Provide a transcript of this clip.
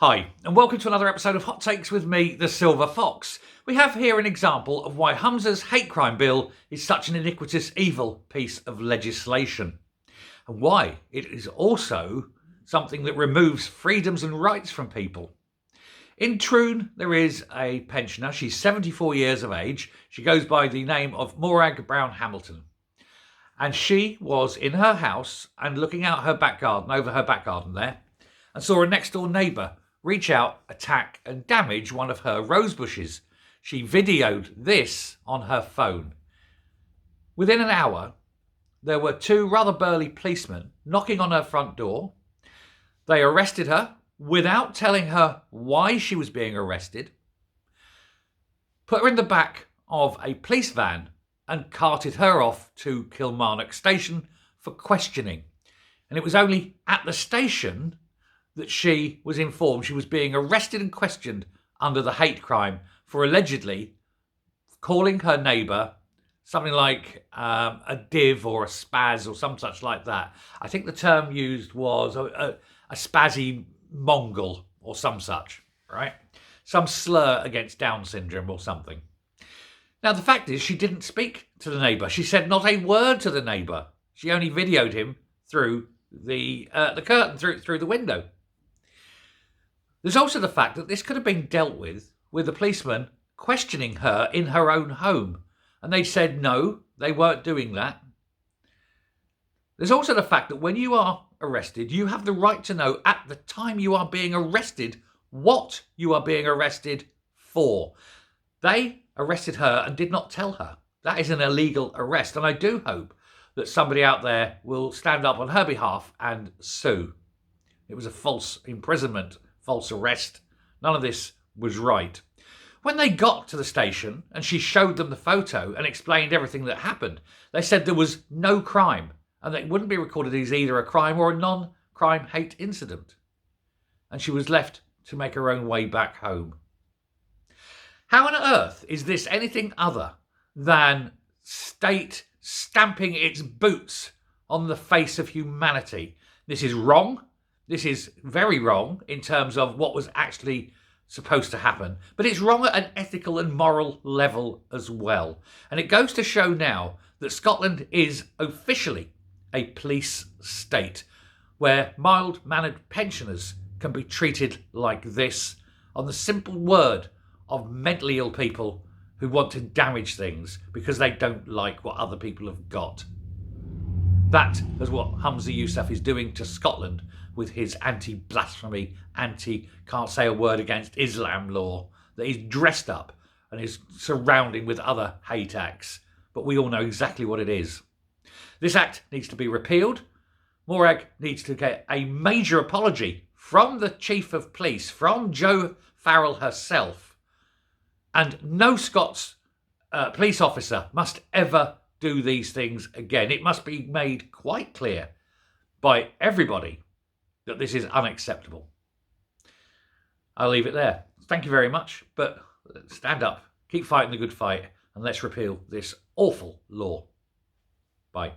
Hi, and welcome to another episode of Hot Takes with me, the Silver Fox. We have here an example of why Humza's hate crime bill is such an iniquitous, evil piece of legislation, and why it is also something that removes freedoms and rights from people. In Troon, there is a pensioner. She's 74 years of age. She goes by the name of Morag Brown Hamilton. And she was in her house and looking out her back garden, over her back garden there, and saw a next door neighbour reach out, attack and damage one of her rose bushes. She videoed this on her phone. Within an hour, there were two rather burly policemen knocking on her front door. They arrested her without telling her why she was being arrested, put her in the back of a police van and carted her off to Kilmarnock station for questioning. And it was only at the station that she was informed she was being arrested and questioned under the hate crime for allegedly calling her neighbour something like a div or a spaz or some such like that. I think the term used was a spazzy Mongol or some such, right? Some slur against Down syndrome or something. Now, the fact is she didn't speak to the neighbour. She said not a word to the neighbour. She only videoed him through the curtain, through the window. There's also the fact that this could have been dealt with the policeman questioning her in her own home. And they said no, they weren't doing that. There's also the fact that when you are arrested, you have the right to know at the time you are being arrested what you are being arrested for. They arrested her and did not tell her. That is an illegal arrest. And I do hope that somebody out there will stand up on her behalf and sue. It was a false imprisonment, false arrest. None of this was right. When they got to the station and she showed them the photo and explained everything that happened, they said there was no crime and that it wouldn't be recorded as either a crime or a non-crime hate incident. And she was left to make her own way back home. How on earth is this anything other than state stamping its boots on the face of humanity? This is wrong. This is very wrong in terms of what was actually supposed to happen. But it's wrong at an ethical and moral level as well. And it goes to show now that Scotland is officially a police state where mild-mannered pensioners can be treated like this on the simple word of mentally ill people who want to damage things because they don't like what other people have got. That is what Humza Yousaf is doing to Scotland with his anti-blasphemy, anti-can't-say-a-word-against Islam law that is dressed up and is surrounding with other hate acts. But we all know exactly what it is. This act needs to be repealed. Morag needs to get a major apology from the Chief of Police, from Jo Farrell herself. And no Scots police officer must ever do these things again. It must be made quite clear by everybody that this is unacceptable. I'll leave it there. Thank you very much, but stand up, keep fighting the good fight, and let's repeal this awful law. Bye.